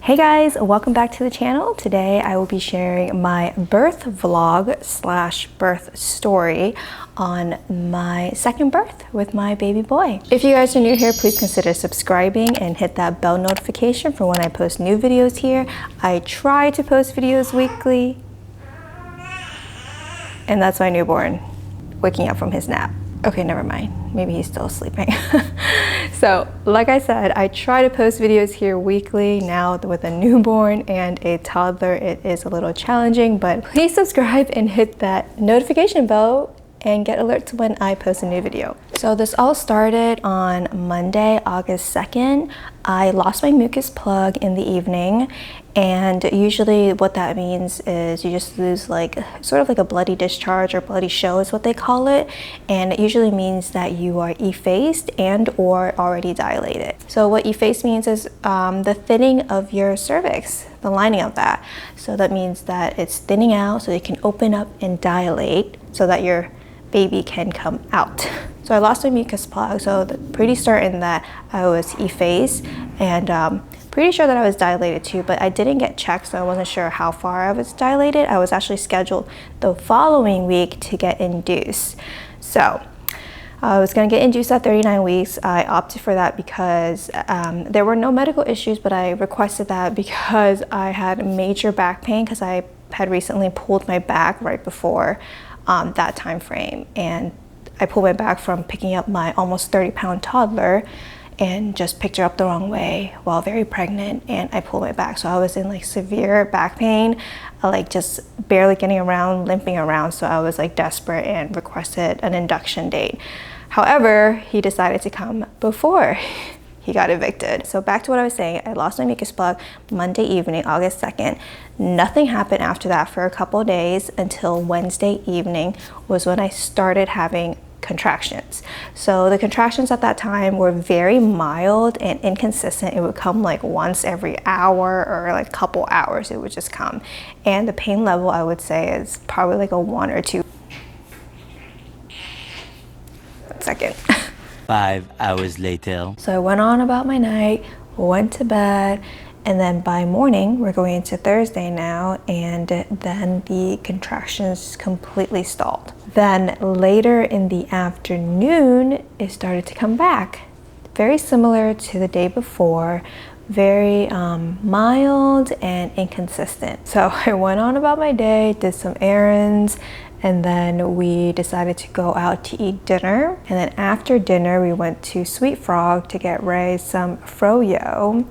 Hey guys, welcome back to the channel. Today I will be sharing my birth vlog slash birth story on my second birth with my baby boy. If you guys are new here, please consider subscribing and hit that bell notification for when I post new videos here. I try to post videos weekly. And that's my newborn waking up from his nap. Okay, never mind. Maybe he's still sleeping. So, like I said, I try to post videos here weekly. Now with a newborn and a toddler, it is a little challenging, but please subscribe and hit that notification bell and get alerts when I post a new video. So this all started on Monday, August 2nd. I lost my mucus plug in the evening, and usually what that means is you just lose like sort of like a bloody discharge or bloody show is what they call it, and it usually means that you are effaced and or already dilated. So what effaced means is the thinning of your cervix, the lining of that. So that means that it's thinning out so it can open up and dilate so that your baby can come out. So I lost my mucus plug, so pretty certain that I was effaced, and pretty sure that I was dilated too, but I didn't get checked, so I wasn't sure how far I was dilated. I was actually scheduled the following week to get induced. So I was gonna get induced at 39 weeks. I opted for that because there were no medical issues, but I requested that because I had major back pain because I had recently pulled my back right before that time frame, and I pulled my back from picking up my almost 30-pound toddler and just picked her up the wrong way while very pregnant, and I pulled my back. So I was in like severe back pain, like just barely getting around, limping around. So I was like desperate and requested an induction date. However, he decided to come before he got evicted. So back to what I was saying, I lost my mucus plug Monday evening, August 2nd. Nothing happened after that for a couple of days until Wednesday evening was when I started having contractions. So the contractions at that time were very mild and inconsistent. It would come like once every hour or like a couple hours, it would just come. And the pain level, I would say, is probably like a 1 or 2. 1 second. 5 hours later. So I went on about my night, went to bed, and then by morning, we're going into Thursday now, and then the contractions completely stalled. Then later in the afternoon, it started to come back. Very similar to the day before, very mild and inconsistent. So I went on about my day, did some errands, and then we decided to go out to eat dinner. And then after dinner, we went to Sweet Frog to get Ray some froyo.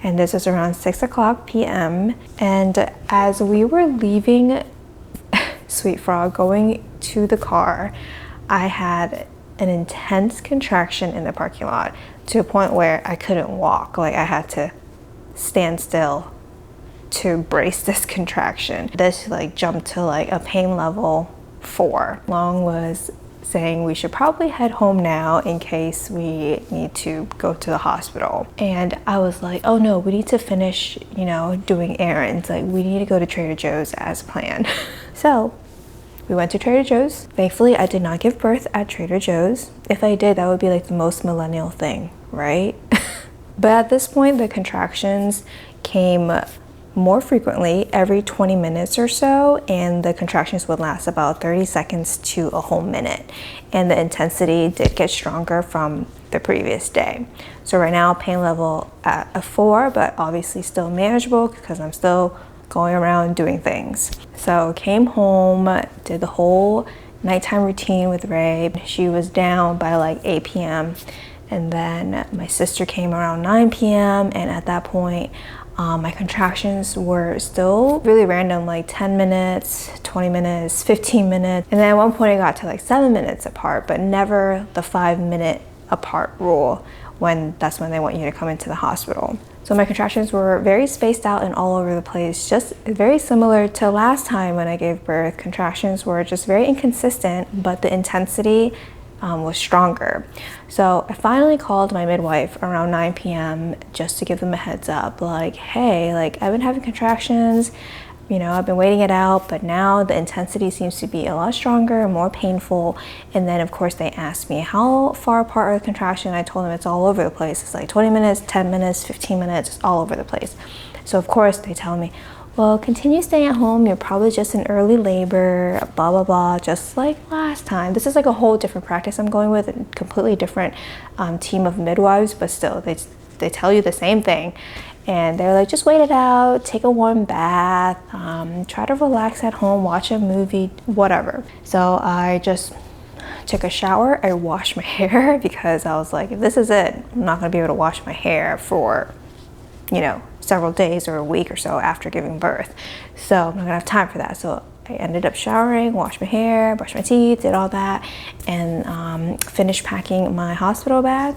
And this was around 6:00 p.m. And as we were leaving Sweet Frog, going to the car, I had an intense contraction in the parking lot to a point where I couldn't walk. Like I had to stand still to brace this contraction. This like jumped to like a pain level 4. Long was saying we should probably head home now in case we need to go to the hospital. And I was like, oh no, we need to finish, doing errands. Like we need to go to Trader Joe's as planned. So we went to Trader Joe's. Thankfully, I did not give birth at Trader Joe's. If I did, that would be like the most millennial thing, right? But at this point, the contractions came more frequently, every 20 minutes or so, and the contractions would last about 30 seconds to a whole minute. And the intensity did get stronger from the previous day. So right now, pain level at a 4, but obviously still manageable because I'm still going around doing things. So came home, did the whole nighttime routine with Ray. She was down by like 8 p.m. And then my sister came around 9 p.m. And at that point, my contractions were still really random, like 10 minutes, 20 minutes, 15 minutes. And then at one point it got to like 7 minutes apart, but never the 5-minute apart rule that's when they want you to come into the hospital. So my contractions were very spaced out and all over the place, just very similar to last time when I gave birth. Contractions were just very inconsistent, but the intensity was stronger. So I finally called my midwife around 9 p.m. just to give them a heads up, like, hey, like I've been having contractions, I've been waiting it out, but now the intensity seems to be a lot stronger and more painful. And then of course they asked me how far apart are the contractions. I told them it's all over the place. It's like 20 minutes, 10 minutes, 15 minutes, it's all over the place. So of course they tell me, well, continue staying at home. You're probably just in early labor, blah, blah, blah, just like last time. This is like a whole different practice I'm going with, a completely different team of midwives, but still they tell you the same thing. And they're like, just wait it out, take a warm bath, try to relax at home, watch a movie, whatever. So I just took a shower, I washed my hair because I was like, if this is it, I'm not gonna be able to wash my hair for, you know, several days or a week or so after giving birth. So I'm not gonna have time for that. So I ended up showering, washed my hair, brushed my teeth, did all that, and finished packing my hospital bag.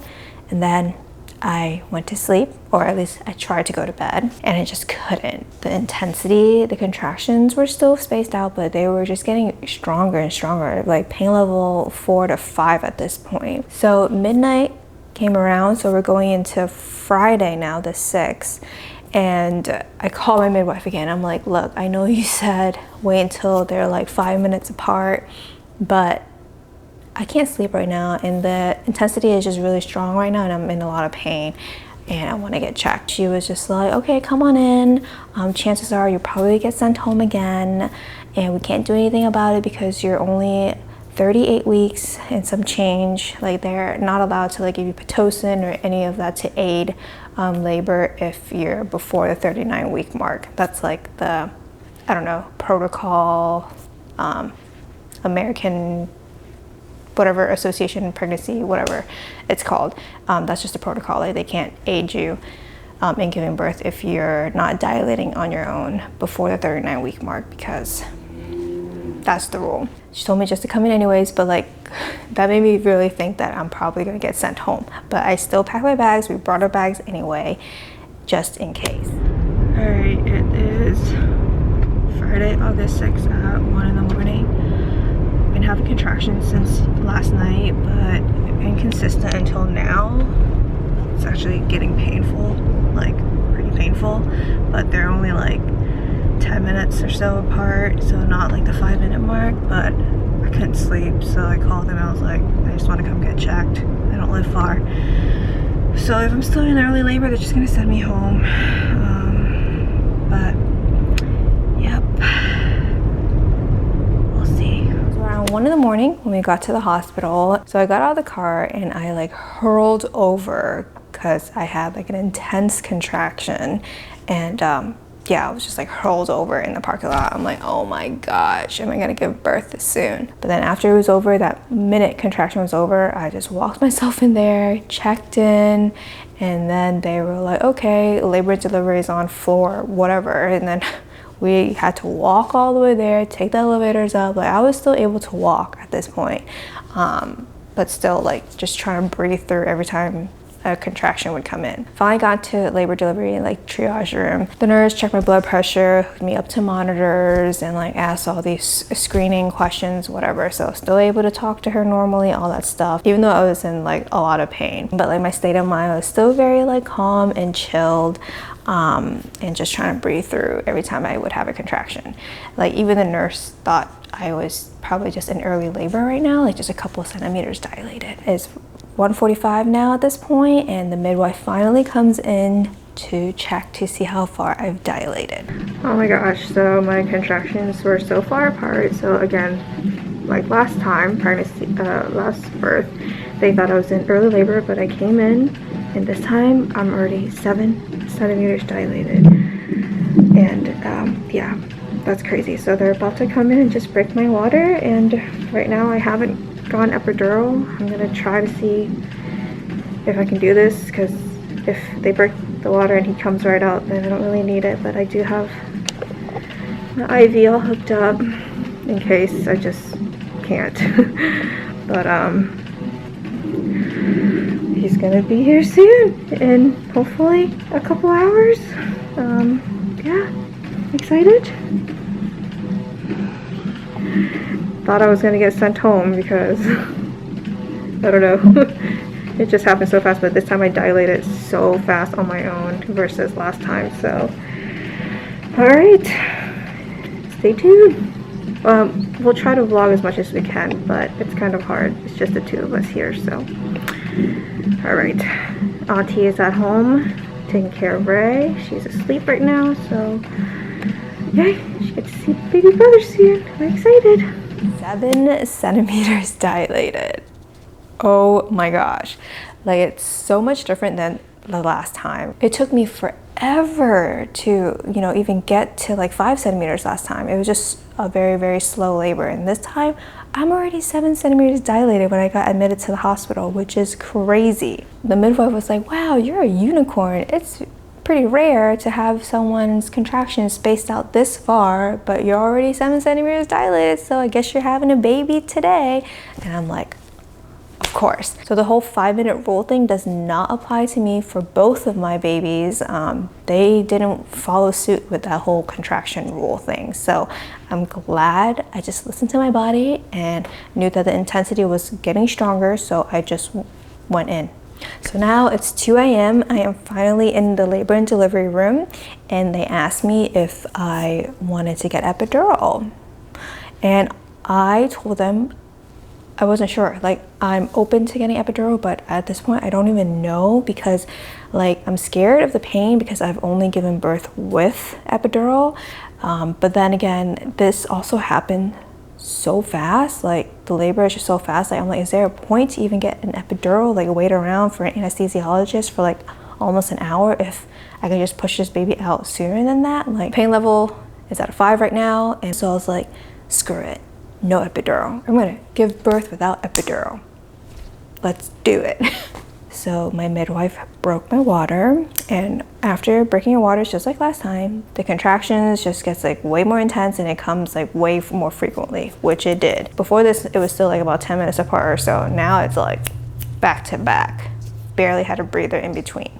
And then I went to sleep, or at least I tried to go to bed, and I just couldn't. The intensity, the contractions were still spaced out, but they were just getting stronger and stronger, like pain level 4 to 5 at this point. So midnight came around, so we're going into Friday now, the 6th, and I called my midwife again. I'm like, look, I know you said wait until they're like 5 minutes apart, but I can't sleep right now, and the intensity is just really strong right now, and I'm in a lot of pain, and I want to get checked. She was just like, okay, come on in. Chances are you'll probably get sent home again, and we can't do anything about it because you're only 38 weeks and some change. Like, they're not allowed to like give you Pitocin or any of that to aid labor if you're before the 39-week mark. That's like the, I don't know, protocol, American whatever association, pregnancy, whatever it's called. That's just a protocol. Like, they can't aid you in giving birth if you're not dilating on your own before the 39-week mark, because that's the rule. She told me just to come in anyways, but like that made me really think that I'm probably gonna get sent home. But I still packed my bags. We brought our bags anyway, just in case. All right, it is Friday, August 6th at 1 in the morning. Been having contractions since last night, but inconsistent until now. It's actually getting painful, like pretty painful, but they're only like 10 minutes or so apart, so not like the 5-minute mark. But I couldn't sleep, so I called them. I was like, I just want to come get checked. I don't live far, so if I'm still in early labor, they're just gonna send me home. But yep, 1 in the morning when we got to the hospital. So I got out of the car and I like hurled over because I had like an intense contraction, and yeah, I was just like hurled over in the parking lot. I'm like, oh my gosh, am I gonna give birth this soon? But then after it was over, that minute contraction was over, I just walked myself in there, checked in, and then they were like, okay, labor and delivery is on floor, whatever. And then we had to walk all the way there, take the elevators up. Like, I was still able to walk at this point, but still like just trying to breathe through every time a contraction would come in. Finally got to labor delivery, like triage room. The nurse checked my blood pressure, hooked me up to monitors, and like asked all these screening questions, whatever. So still able to talk to her normally, all that stuff, even though I was in like a lot of pain. But like my state of mind was still very like calm and chilled. And just trying to breathe through every time I would have a contraction. Like, even the nurse thought I was probably just in early labor right now, like just a couple of centimeters dilated. It's 1:45 now at this point, and the midwife finally comes in to check to see how far I've dilated. Oh my gosh, so my contractions were so far apart. So again, like last time, pregnancy, last birth, they thought I was in early labor, but I came in, and this time I'm already 7 centimeters dilated. And yeah, that's crazy. So they're about to come in and just break my water, and right now I haven't gone epidural. I'm gonna try to see if I can do this, because if they break the water and he comes right out, then I don't really need it. But I do have the IV all hooked up in case I just can't. But he's gonna be here soon, in hopefully a couple hours. Yeah, excited. Thought I was gonna get sent home because I don't know. It just happened so fast, but this time I dilated so fast on my own versus last time. So, all right, stay tuned. We'll try to vlog as much as we can, but it's kind of hard. It's just the two of us here, so. All right, Auntie is at home taking care of Ray. She's asleep right now, so yeah, she gets to see baby brother soon. I'm excited. 7 centimeters dilated. Oh my gosh. Like, it's so much different than the last time. It took me forever to, you know, even get to like 5 centimeters last time. It was just a very, very slow labor. And this time, I'm already 7 centimeters dilated when I got admitted to the hospital, which is crazy. The midwife was like, wow, you're a unicorn. It's pretty rare to have someone's contractions spaced out this far, but you're already 7 centimeters dilated, so I guess you're having a baby today. And I'm like, of course. So the whole 5-minute rule thing does not apply to me for both of my babies. They didn't follow suit with that whole contraction rule thing. So I'm glad I just listened to my body and knew that the intensity was getting stronger, so I just went in. So now it's 2 a.m. I am finally in the labor and delivery room, and they asked me if I wanted to get epidural. And I told them I wasn't sure. Like, I'm open to getting epidural, but at this point I don't even know, because like I'm scared of the pain because I've only given birth with epidural. But then again, this also happened so fast. Like, the labor is just so fast. Like, I'm like, is there a point to even get an epidural? Like, wait around for an anesthesiologist for like almost an hour if I can just push this baby out sooner than that? Like, pain level is at a 5 right now, and so I was like, screw it. No epidural. I'm gonna give birth without epidural. Let's do it. So my midwife broke my water, and after breaking your water, just like last time, the contractions just gets like way more intense, and it comes like way more frequently, which it did. Before this, it was still like about 10 minutes apart or so. Now it's like back to back. Barely had a breather in between.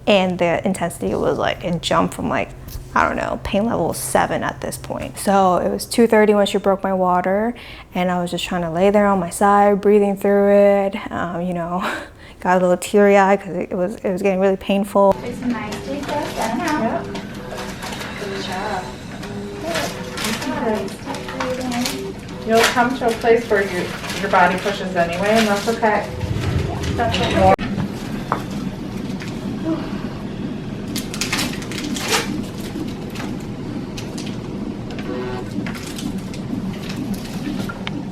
And the intensity was like, it jumped from like, I don't know, pain level 7 at this point. So it was 2:30 when she broke my water, and I was just trying to lay there on my side, breathing through it. You know, got a little teary-eyed because it was getting really painful. Take some nice deep breaths in and out. Yep. Good job. You'll come to a place where your body pushes anyway, and that's okay. That's okay.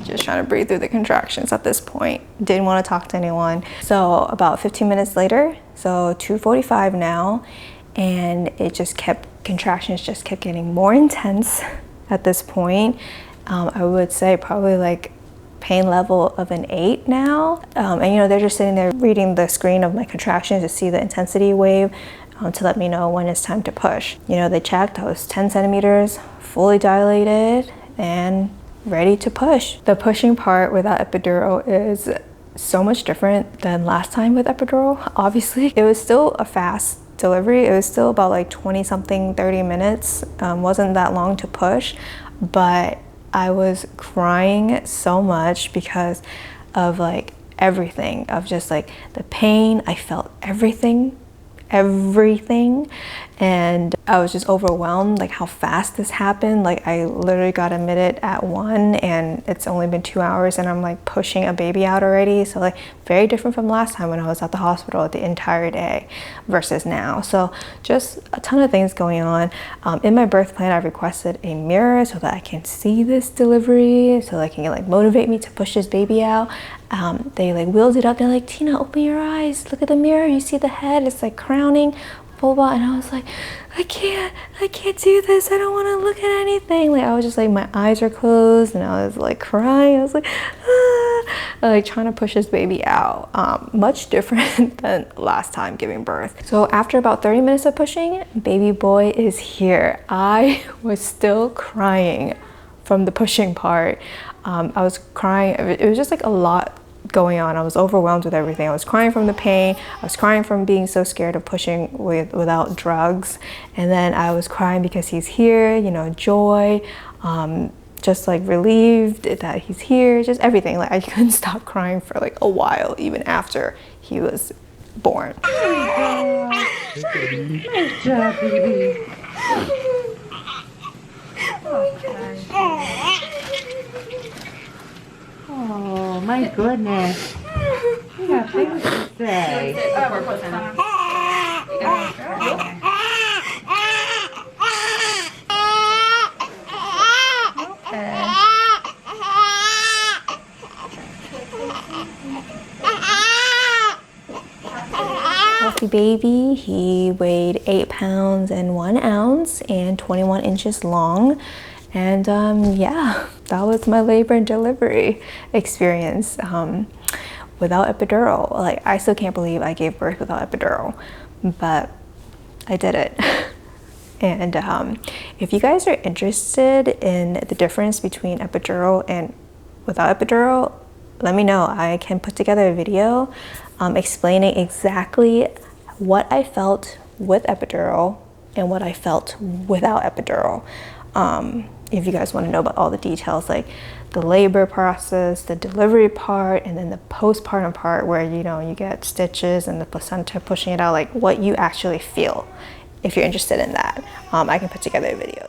Just trying to breathe through the contractions at this point. Didn't want to talk to anyone. So about 15 minutes later, so 2:45 now, and contractions just kept getting more intense at this point. I would say probably like pain level of an 8 now. And you know, they're just sitting there reading the screen of my contractions to see the intensity wave, to let me know when it's time to push. You know, they checked, I was 10 centimeters, fully dilated, and ready to push. The pushing part without epidural is so much different than last time with epidural. Obviously, it was still a fast delivery. It was still about like 20 something, 30 minutes. Wasn't that long to push, but I was crying so much because of like everything, of just like the pain. I felt everything, and I was just overwhelmed like how fast this happened. Like, I literally got admitted at 1, and it's only been 2 hours, and I'm like pushing a baby out already. So like, very different from last time when I was at the hospital the entire day versus now. So just a ton of things going on. In my birth plan, I requested a mirror so that I can see this delivery, so they can like motivate me to push this baby out. They like wheeled it up. They're like, Tina, open your eyes, look at the mirror, you see the head, it's like crowning, blah, blah. And I was like, I can't do this, I don't want to look at anything. Like, I was just like, my eyes are closed, and I was like crying. I was like, like trying to push this baby out. Much different than last time giving birth. So after about 30 minutes of pushing, baby boy is here. I was still crying from the pushing part. I was crying. It was just like a lot going on. I was overwhelmed with everything. I was crying from the pain. I was crying from being so scared of pushing without drugs. And then I was crying because he's here, you know, joy, just like relieved that he's here, just everything. Like, I couldn't stop crying for like a while, even after he was born. Nice job, baby. Oh my goodness. You got things to say. We're close enough. Healthy baby. He weighed 8 pounds and 1 ounce and 21 inches long. And yeah, that was my labor and delivery experience without epidural. Like, I still can't believe I gave birth without epidural, but I did it. And if you guys are interested in the difference between epidural and without epidural, let me know. I can put together a video explaining exactly what I felt with epidural and what I felt without epidural. If you guys want to know about all the details, like the labor process, the delivery part, and then the postpartum part where, you know, you get stitches and the placenta pushing it out, like what you actually feel. If you're interested in that, I can put together a video.